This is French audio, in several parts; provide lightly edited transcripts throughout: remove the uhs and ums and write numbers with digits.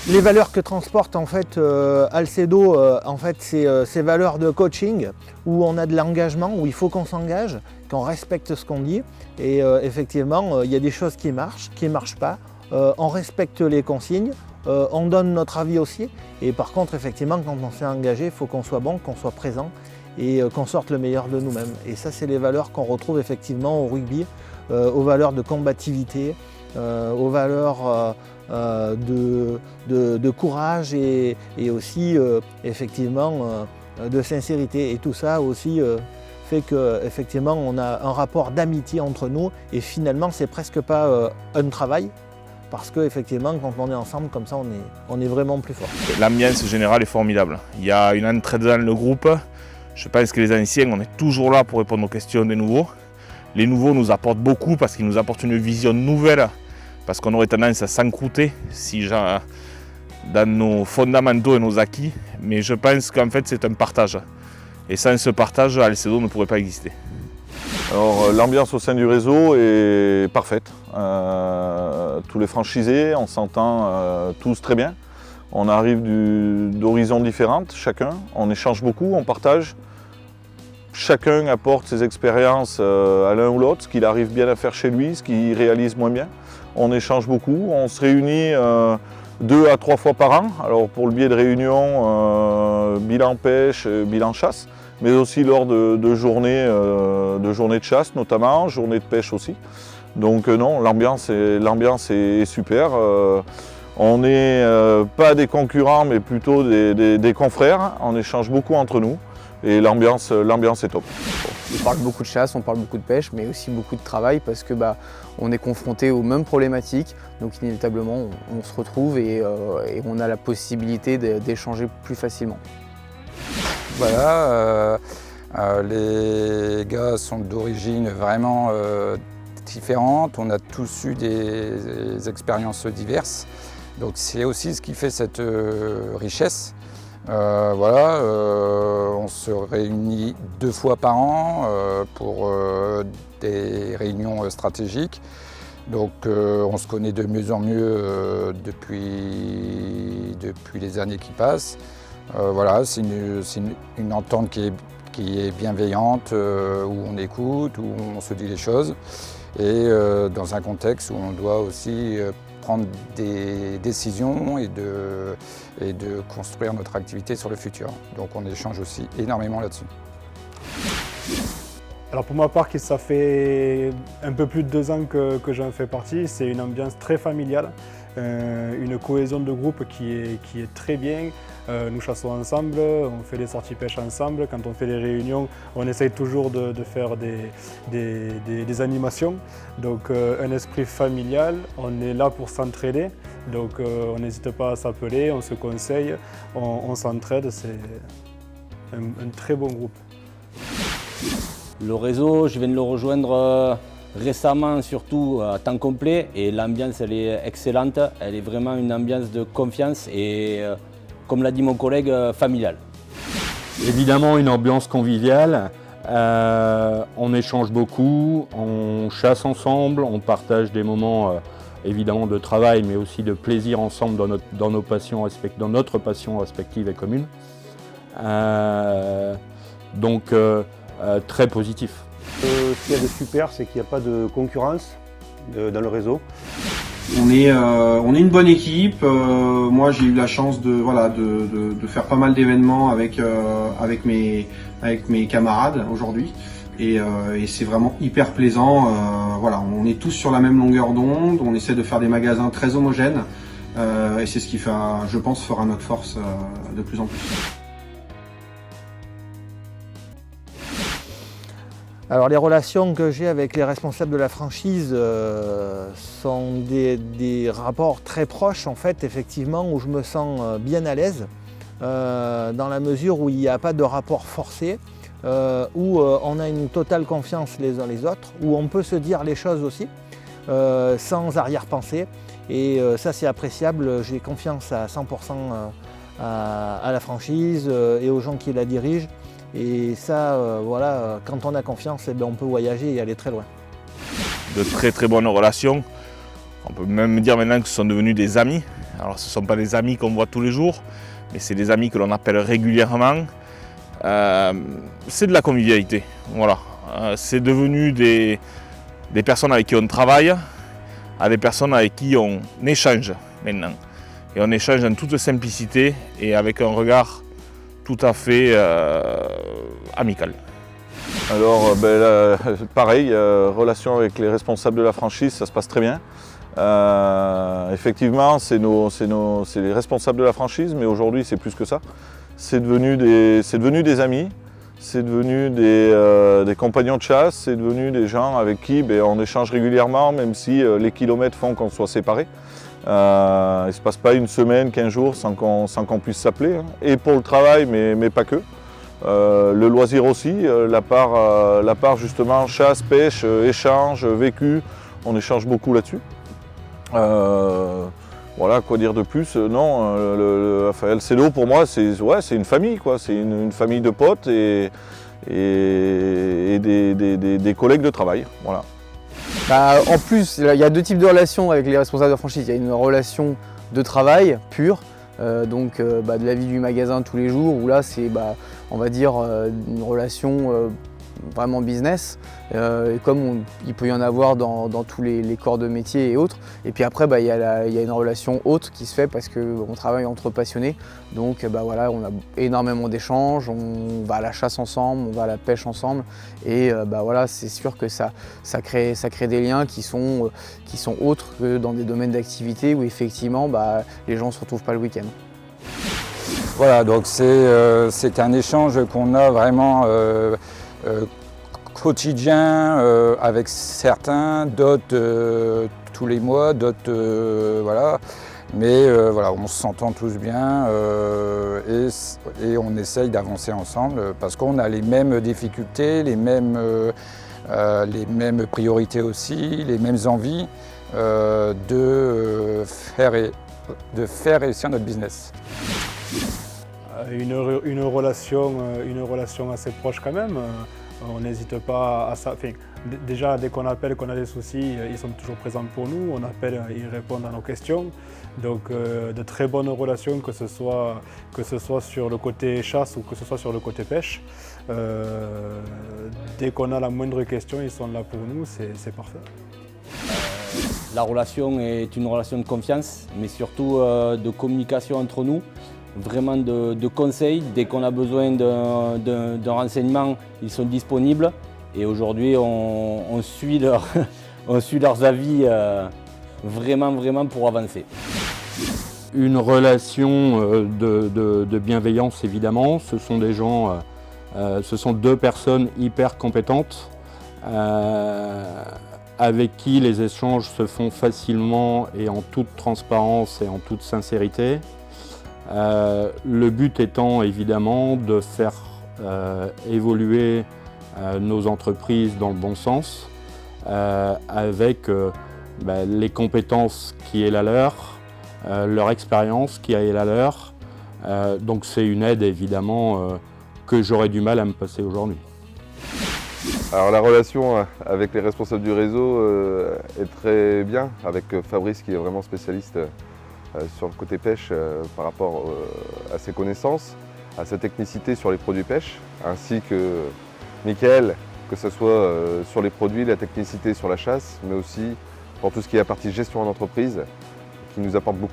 Les valeurs que transporte en fait Alcedo, c'est ces valeurs de coaching où on a de l'engagement, où il faut qu'on s'engage, qu'on respecte ce qu'on dit. Et effectivement, il y a des choses qui ne marchent pas. On respecte les consignes, on donne notre avis aussi. Et par contre, effectivement, quand on s'est engagé, il faut qu'on soit bon, qu'on soit présent et qu'on sorte le meilleur de nous-mêmes. Et ça, c'est les valeurs qu'on retrouve effectivement au rugby, aux valeurs de combativité, aux valeurs de courage et aussi effectivement de sincérité. Et tout ça aussi fait qu'effectivement on a un rapport d'amitié entre nous et finalement c'est presque pas un travail parce qu'effectivement quand on est ensemble comme ça on est vraiment plus fort. L'ambiance générale est formidable. Il y a une entraide dans le groupe. Je pense que les anciens, on est toujours là pour répondre aux questions des nouveaux. Les nouveaux nous apportent beaucoup parce qu'ils nous apportent une vision nouvelle. Parce qu'on aurait tendance à s'encrouter dans nos fondamentaux et nos acquis. Mais je pense qu'en fait c'est un partage. Et sans ce partage, Alcedo ne pourrait pas exister. Alors l'ambiance au sein du réseau est parfaite. Tous les franchisés, on s'entend tous très bien. On arrive d'horizons différentes, chacun. On échange beaucoup, on partage. Chacun apporte ses expériences à l'un ou l'autre, ce qu'il arrive bien à faire chez lui, ce qu'il réalise moins bien. On échange beaucoup, on se réunit 2 à 3 fois par an. Alors pour le biais de réunions, bilan pêche, bilan chasse, mais aussi lors de journées de chasse notamment, journées de pêche aussi. Donc non, l'ambiance est super. On n'est pas des concurrents mais plutôt des confrères. On échange beaucoup entre nous et l'ambiance est top. On parle beaucoup de chasse, on parle beaucoup de pêche, mais aussi beaucoup de travail parce que on est confronté aux mêmes problématiques. Donc inévitablement, on se retrouve et on a la possibilité d'échanger plus facilement. Voilà, les gars sont d'origine vraiment différentes. On a tous eu des expériences diverses. Donc c'est aussi ce qui fait cette richesse. On se réunit 2 fois par an pour des réunions stratégiques. Donc on se connaît de mieux en mieux depuis les années qui passent. C'est une entente qui est bienveillante, où on écoute, où on se dit les choses. Et dans un contexte où on doit aussi prendre des décisions et de construire notre activité sur le futur. Donc on échange aussi énormément là-dessus. Alors pour ma part, ça fait un peu plus de 2 ans que j'en fais partie. C'est une ambiance très familiale, une cohésion de groupe qui est très bien. Nous chassons ensemble, on fait des sorties pêche ensemble. Quand on fait des réunions, on essaye toujours de faire des animations. Donc un esprit familial, on est là pour s'entraider. Donc on n'hésite pas à s'appeler, on se conseille, on s'entraide. C'est un très bon groupe. Le réseau, je viens de le rejoindre récemment, surtout à temps complet, et l'ambiance elle est excellente. Elle est vraiment une ambiance de confiance et, comme l'a dit mon collègue, familiale. Évidemment une ambiance conviviale, on échange beaucoup, on chasse ensemble, on partage des moments évidemment de travail mais aussi de plaisir ensemble dans notre passion respective et commune. Très positif. Ce qu'il y a de super, c'est qu'il n'y a pas de concurrence dans le réseau. On est une bonne équipe. Moi, j'ai eu la chance de faire pas mal d'événements avec mes camarades aujourd'hui. Et c'est vraiment hyper plaisant. On est tous sur la même longueur d'onde. On essaie de faire des magasins très homogènes. Et c'est ce qui, je pense, fera notre force de plus en plus. Alors les relations que j'ai avec les responsables de la franchise sont des rapports très proches en fait, effectivement, où je me sens bien à l'aise, dans la mesure où il n'y a pas de rapport forcé, où on a une totale confiance les uns les autres, où on peut se dire les choses aussi, sans arrière-pensée. Et ça c'est appréciable, j'ai confiance à 100% à la franchise et aux gens qui la dirigent. Et ça, quand on a confiance, on peut voyager et aller très loin. De très très bonnes relations. On peut même dire maintenant que ce sont devenus des amis. Alors ce ne sont pas des amis qu'on voit tous les jours, mais c'est des amis que l'on appelle régulièrement. C'est de la convivialité, voilà. C'est devenu des personnes avec qui on travaille, à des personnes avec qui on échange maintenant. Et on échange en toute simplicité et avec un regard tout à fait amical. Alors pareil, relation avec les responsables de la franchise, ça se passe très bien. Effectivement, c'est les responsables de la franchise, mais aujourd'hui c'est plus que ça. C'est devenu des amis, c'est devenu des compagnons de chasse, c'est devenu des gens avec qui on échange régulièrement, même si les kilomètres font qu'on soit séparés. Il ne se passe pas une semaine, 15 jours sans qu'on puisse s'appeler, hein. Et pour le travail, mais pas que. Le loisir aussi, la part justement chasse, pêche, échange, vécu, on échange beaucoup là-dessus. Voilà, quoi dire de plus? Non, LCLO pour moi c'est une famille, quoi. C'est une famille de potes et des collègues de travail. Voilà. En plus, il y a deux types de relations avec les responsables de franchise. Il y a une relation de travail pure, de la vie du magasin tous les jours, où là c'est on va dire une relation vraiment business, comme il peut y en avoir dans tous les corps de métier et autres. Et puis après, il y a une relation haute qui se fait parce qu'on travaille entre passionnés. Donc voilà, on a énormément d'échanges, on va à la chasse ensemble, on va à la pêche ensemble. Et voilà, c'est sûr que ça crée des liens qui sont autres que dans des domaines d'activité où effectivement les gens ne se retrouvent pas le week-end. Voilà, donc c'est un échange qu'on a vraiment quotidien avec certains, d'autres tous les mois, d'autres voilà. Mais voilà, on s'entend tous bien et on essaye d'avancer ensemble parce qu'on a les mêmes difficultés, les mêmes priorités aussi, les mêmes envies de faire réussir notre business. Une relation assez proche quand même. On n'hésite pas à ça. Enfin, déjà, dès qu'on appelle, qu'on a des soucis, ils sont toujours présents pour nous. On appelle, ils répondent à nos questions. Donc, de très bonnes relations, que ce soit sur le côté chasse ou que ce soit sur le côté pêche. Dès qu'on a la moindre question, ils sont là pour nous. C'est parfait. La relation est une relation de confiance, mais surtout de communication entre nous. Vraiment de conseils. Dès qu'on a besoin d'un renseignement, ils sont disponibles. Et aujourd'hui, on suit leurs avis vraiment pour avancer. Une relation de bienveillance, évidemment. Ce sont des gens, ce sont deux personnes hyper compétentes avec qui les échanges se font facilement et en toute transparence et en toute sincérité. Le but étant évidemment de faire évoluer nos entreprises dans le bon sens avec les compétences qui est la leur expérience qui est la leur. Donc c'est une aide évidemment que j'aurais du mal à me passer aujourd'hui. Alors la relation avec les responsables du réseau est très bien, avec Fabrice qui est vraiment spécialiste sur le côté pêche par rapport à ses connaissances, à sa technicité sur les produits pêche, ainsi que Mickaël, que ce soit sur les produits, la technicité sur la chasse, mais aussi pour tout ce qui est la partie gestion en entreprise, qui nous apporte beaucoup.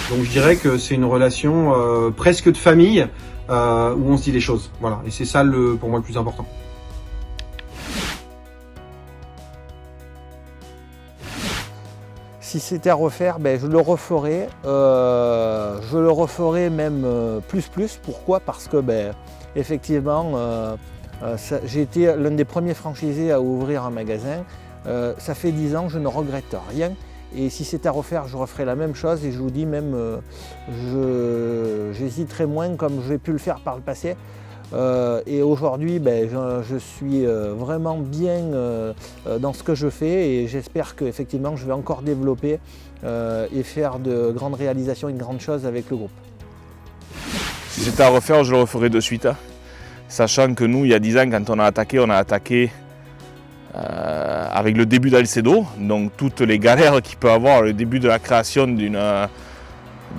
Donc je dirais que c'est une relation presque de famille où on se dit les choses. Voilà. Et c'est ça pour moi le plus important. Si c'était à refaire, je le referais. Je le referais même plus. Pourquoi? Parce que effectivement, j'ai été l'un des premiers franchisés à ouvrir un magasin. Ça fait 10 ans, je ne regrette rien. Et si c'était à refaire, je referais la même chose. Et je vous dis même, j'hésiterais moins comme j'ai pu le faire par le passé. Et aujourd'hui, je suis vraiment bien dans ce que je fais et j'espère qu'effectivement je vais encore développer et faire de grandes réalisations et de grandes choses avec le groupe. Si c'était à refaire, je le referais de suite. Sachant que nous, il y a 10 ans, quand on a attaqué avec le début d'Alcedo, donc toutes les galères qu'il peut avoir, le début de la création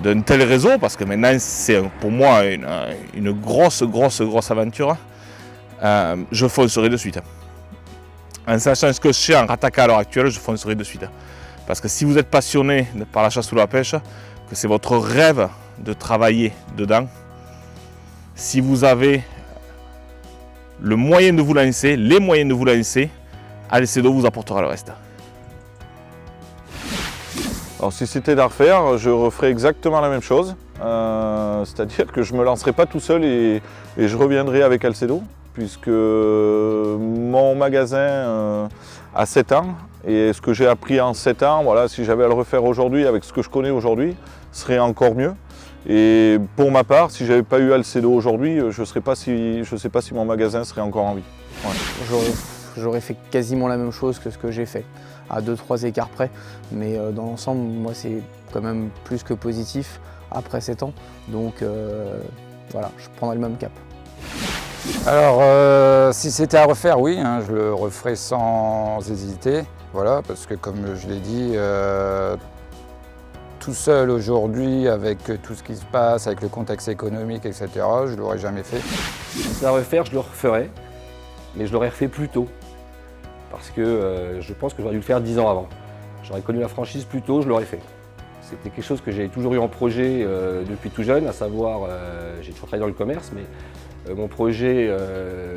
d'un tel réseau, parce que maintenant c'est pour moi une grosse aventure, je foncerai de suite. En sachant ce que je sais en rattaquant à l'heure actuelle, je foncerai de suite. Parce que si vous êtes passionné par la chasse ou la pêche, que c'est votre rêve de travailler dedans, si vous avez le moyen de vous lancer, les moyens de vous lancer, Alcedo vous apportera le reste. Alors si c'était à refaire, je referais exactement la même chose. C'est-à-dire que je ne me lancerai pas tout seul et je reviendrai avec Alcedo, puisque mon magasin a 7 ans et ce que j'ai appris en 7 ans, voilà, si j'avais à le refaire aujourd'hui avec ce que je connais aujourd'hui, serait encore mieux. Et pour ma part, si je n'avais pas eu Alcedo aujourd'hui, je ne sais pas si mon magasin serait encore en vie. Ouais. J'aurais fait quasiment la même chose que ce que j'ai fait, à 2-3 écarts près. Mais dans l'ensemble, moi, c'est quand même plus que positif après 7 ans. Donc voilà, je prendrai le même cap. Alors, si c'était à refaire, oui, hein, je le referais sans hésiter. Voilà, parce que comme je l'ai dit, tout seul aujourd'hui, avec tout ce qui se passe, avec le contexte économique, etc., je ne l'aurais jamais fait. Si c'était à refaire, je le referais, mais je l'aurais refait plus tôt. Parce que je pense que j'aurais dû le faire 10 ans avant. J'aurais connu la franchise plus tôt, je l'aurais fait. C'était quelque chose que j'avais toujours eu en projet depuis tout jeune, à savoir, j'ai toujours travaillé dans le commerce, mais mon projet,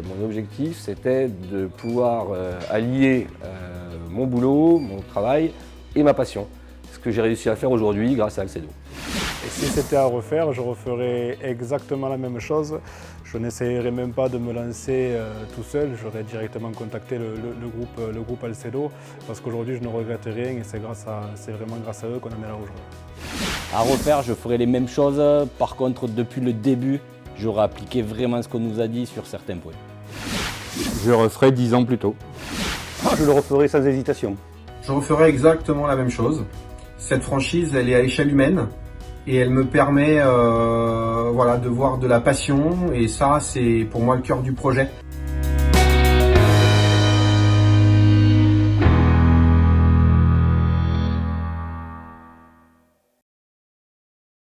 mon objectif, c'était de pouvoir allier mon boulot, mon travail et ma passion. Ce que j'ai réussi à faire aujourd'hui grâce à Alcedo. Et si c'était à refaire, je referais exactement la même chose. Je n'essayerais même pas de me lancer tout seul, j'aurais directement contacté le groupe Alcedo, parce qu'aujourd'hui je ne regrette rien et c'est vraiment grâce à eux qu'on en est là aujourd'hui. À refaire, je ferais les mêmes choses. Par contre, depuis le début, j'aurais appliqué vraiment ce qu'on nous a dit sur certains points. Je referai 10 ans plus tôt. Je le referai sans hésitation. Je referai exactement la même chose. Cette franchise, elle est à échelle humaine et elle me permet voilà, de voir de la passion et ça, c'est pour moi le cœur du projet.